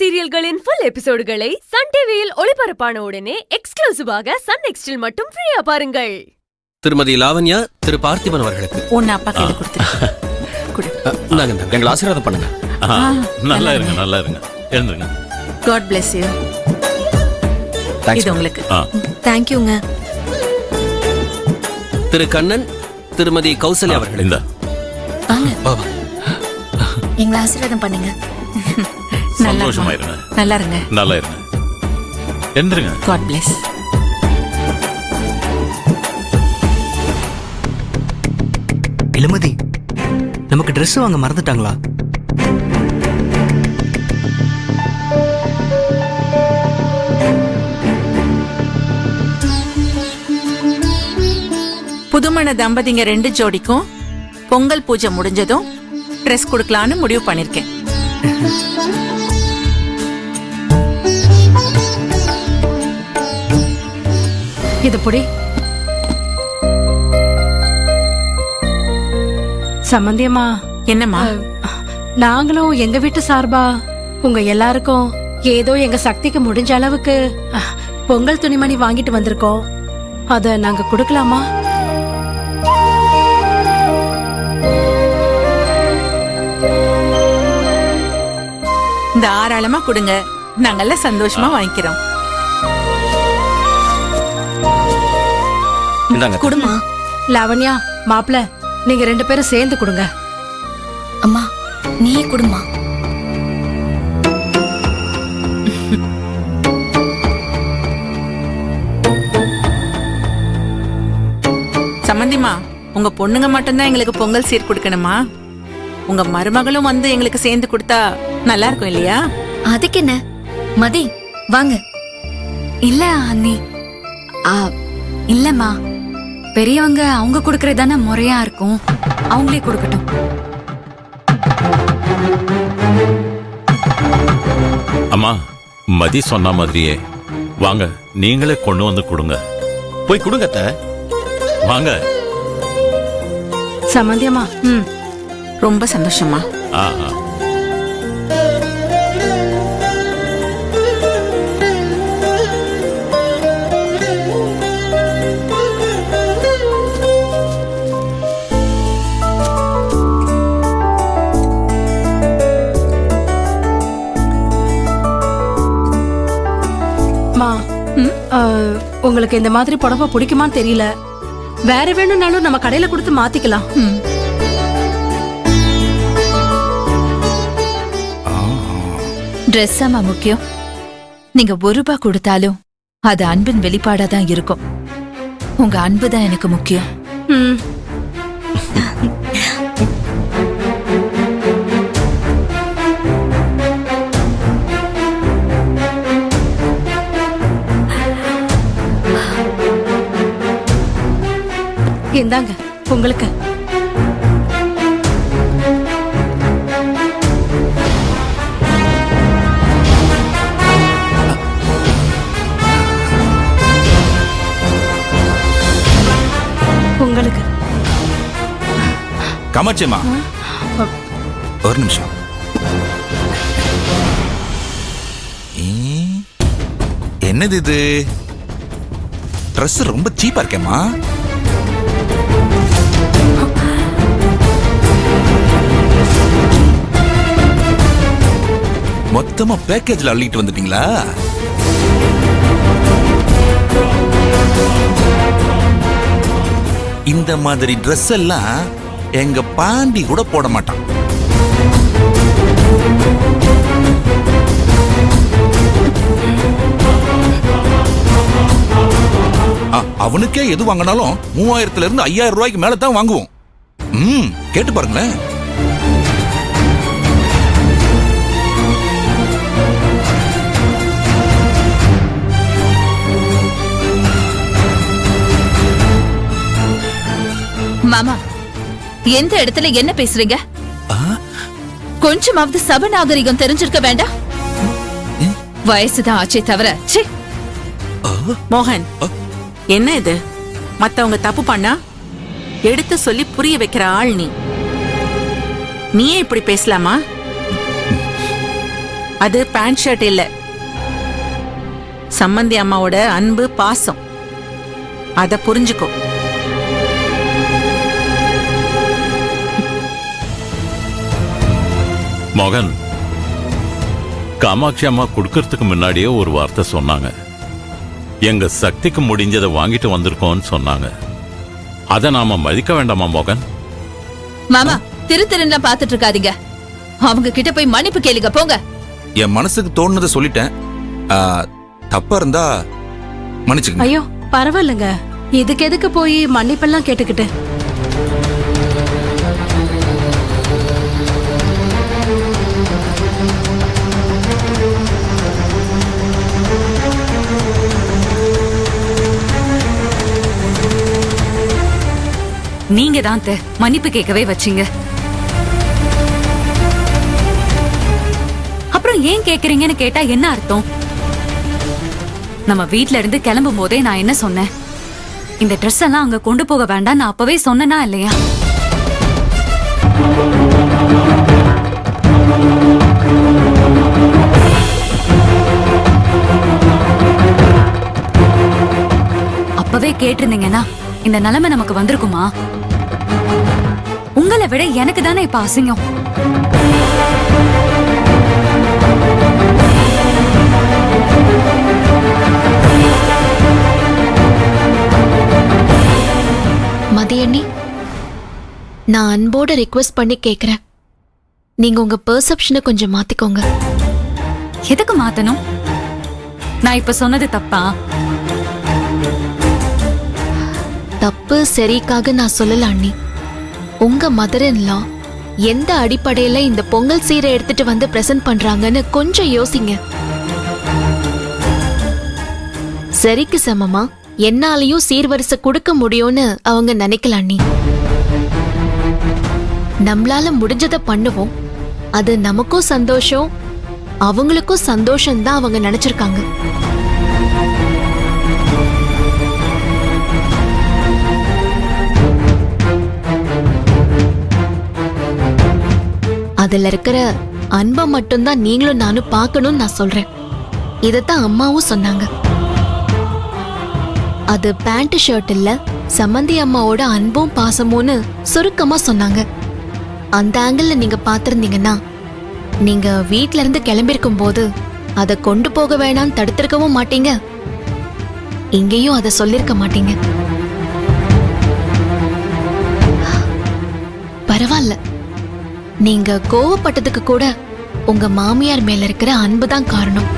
சீரியல்களின் full எபிசோடுகளை Sun டிவியில் ஒளிபரப்பான உடனே எக்ஸ்க்ளூசிவாக சன் நெக்ஸ்டில் மட்டும் ஃப்ரீயா பாருங்கள். திருமதி லாவண்யா, திரு பார்த்திபன் அவர்களுக்கு உன்னை அப்பா கையில கொடுத்துரு. எங்களை ஆசீர்வாதம் பண்ணுங்க. நல்லா இருங்க, நல்லா இருங்க. எழுந்துருங்க. God bless you. இது உங்களுக்கு. தேங்க்யூங்க. திரு கண்ணன், திருமதி கௌசல்யா அவர்கள் இந்த எங்களை ஆசீர்வாதம் பண்ணுங்க. சந்தோஷமா இருங்க. நல்லா இருங்க. நல்லா இருங்க. எழுந்துருங்க. God bless. இளமதி, நமக்கு Dress வாங்க மறந்துட்டாங்களா? புதுமண தம்பதிங்க 2 ஜோடிக்கும் பொங்கல் பூஜை முடிஞ்சதும் ட்ரெஸ் கொடுக்கலான்னு முடிவு பண்ணிருக்கேன். இது புடி. சம்பந்தியம்மா. என்னம்மா? நாங்களும் எங்க வீட்டு சார்பா உங்க எல்லாருக்கும் ஏதோ எங்க சக்திக்கு முடிஞ்ச அளவுக்கு பொங்கல் துணிமணி வாங்கிட்டு வந்திருக்கோம். அத நாங்க கொடுக்கலாமா? தாராளமா கொடுங்க. நாங்கெல்லாம் சந்தோஷமா வாங்கிக்கிறோம். குடுமா. லாவண்யா, மாப்பிள, நீங்க 2 பேரும் சேர்ந்து கொடுங்க. அம்மா, நீ குடுமா. சம்பந்திமா, உங்க பொண்ணுங்க மட்டும்தான் எங்களுக்கு பொங்கல் சீர் கொடுக்கணுமா? உங்க மருமகளும் வந்து எங்களுக்கு சேர்ந்து கொடுத்தா நல்லா இருக்கும் இல்லையா? அதுக்கு என்ன மதி, வாங்க. இல்ல அண்ணி, இல்லம்மா, பெரியவங்க அவங்க கொடுக்கறதானே முறையா இருக்கும். அவங்களே கொடுக்கட்டும். அம்மா, மதி சொன்ன மாதிரியே வாங்க, நீங்களே கொண்டு வந்து கொடுங்க. போய் கொடுங்க. வாங்க. சம்பந்தியம்மா. ரொம்ப சந்தோஷமா. உங்களுக்கு இந்த மாதிரி புடவை பிடிக்குமான்னு தெரியல. வேற வேணும்னாலும் நம்ம கடையில கொடுத்து மாத்திக்கலாம். ட்ரெஸ் ஆமா முக்கியம். நீங்க ₹1 கொடுத்தாலும் அது அன்பின் வெளிப்பாடாதான் இருக்கும். உங்க அன்புதான் எனக்கு முக்கியம். இந்தாங்க உங்களுக்கு. உங்களுக்கு. காமாட்சியம்மா, ஒரு நிமிஷம். என்னது இது? ட்ரெஸ் ரொம்ப சீப்பா இருக்கேம்மா. மொத்தமா பேக்கேஜ்ல அள்ளிட்டு வந்துட்டீங்களா? இந்த மாதிரி Dress எல்லாம் எங்க பாண்டி கூட போட மாட்டான். அவனுக்கே எது வாங்கினாலும் 3000 இருந்து 5000 ரூபாய்க்கு மேல தான் வாங்குவோம். கேட்டு பாருங்களேன். மாமா, எந்த இடத்துல என்ன பேசுறீங்க? கொஞ்சமாவது சபை நாகரிகம் தெரிஞ்சிருக்க வேண்டாம்? வயசுதான் ஆச்சே தவிர. மோகன், என்ன இது? மத்தவங்க தப்பு பண்ணா எடுத்து சொல்லி புரிய வைக்கிற ஆள் நீ. நீயே இப்படி பேசலாமா? அது பேண்ட் ஷர்ட் இல்ல, சம்மந்தி அம்மாவோட அன்பு பாசம். அத புரிஞ்சுக்கோ. மகன், காமாட்சி அம்மா கொடுக்கறதுக்கு முன்னாடியே ஒரு வார்த்தை சொன்னாங்க. எங்க சக்திக்கு முடிஞ்சதை வாங்கிட்டு வந்திருக்கோம்னு சொன்னாங்க. அதை நாம மதிக்க வேண்டாமா மகன்? மாமா, திருத்தெல்லாம் பாத்துட்டு இருக்காதீங்க. அவங்க கிட்ட போய் மன்னிப்பு கேளுங்க, போங்க. என் மனசுக்கு தோணுனதை சொல்லிட்டேன். தப்பா இருந்தா மன்னிச்சுக்கங்க. ஐயோ பரவாயில்லைங்க, இதுக்கு எதுக்கு போய் மன்னிப்பெல்லாம் கேட்டுக்கிட்டு. நீங்க தான் மன்னிப்பு கேட்கவே வச்சீங்க. அப்புறம் ஏன் கேக்குறீங்கன்னு கேட்டா என்ன அர்த்தம்? நம்ம வீட்ல இருந்து கிளம்பும் போதே நான் என்ன சொன்னேன்? இந்த ட்ரெஸ் எல்லாம் அங்க கொண்டு போக வேண்டாம் நான் அப்பவே சொன்னேனா இல்லையா? அப்பவே கேட்டிருந்தீங்கன்னா இந்த நிலைமை நமக்கு வந்திருக்குமா? உங்களை விட எனக்கு தானே இப்ப அசிங்கம். மதியண்ணி, நான் அன்போட ரிக்வெஸ்ட் பண்ணி கேக்குறேன், நீங்க உங்க பெர்செப்ஷனை கொஞ்சம் மாத்திக்கோங்க. எதுக்கு மாத்தணும்? நான் இப்ப சொன்னது தப்பா? தப்பு சரிக்காக நான் சொல்லல அண்ணி. உங்க மதர் இன் லா எந்த அடிப்படையில இந்த பொங்கல் சீரை எடுத்துட்டு வந்து பிரசன்ட் பண்றாங்கன்னு கொஞ்சம் யோசிங்க. சரிக்கு சமமா என்னாலையும் சீர்வரிசை கொடுக்க முடியும்னு அவங்க நினைக்கல அண்ணி. நம்மளால முடிஞ்சதை பண்ணுவோம், அது நமக்கும் சந்தோஷம், அவங்களுக்கும் சந்தோஷம் தான் அவங்க நினைச்சிருக்காங்க. அதுல இருக்கிற அன்பை மட்டும்தான் நீங்களும் நானும் பார்க்கணும்னு நான் சொல்றேன். இதத்தான் அம்மாவும் சொன்னாங்க. அது பேண்ட் ஷர்ட் இல்ல, சம்மந்தி அம்மாவோட அன்பும் பாசமும்னு சுருக்கமா சொன்னாங்க. அந்த ஆங்கிள் நீங்க பாத்திருந்தீங்கன்னா நீங்க வீட்ல இருந்து கிளம்பிருக்கும் போது அதை கொண்டு போக வேணாம்னு தடுத்திருக்கவும் மாட்டீங்க, இங்கேயும் அதை சொல்லிருக்க மாட்டீங்க. பரவாயில்ல, நீங்க கோவப்பட்டதுக்கு கூட உங்க மாமியார் மேல இருக்கிற அன்புதான் காரணம்.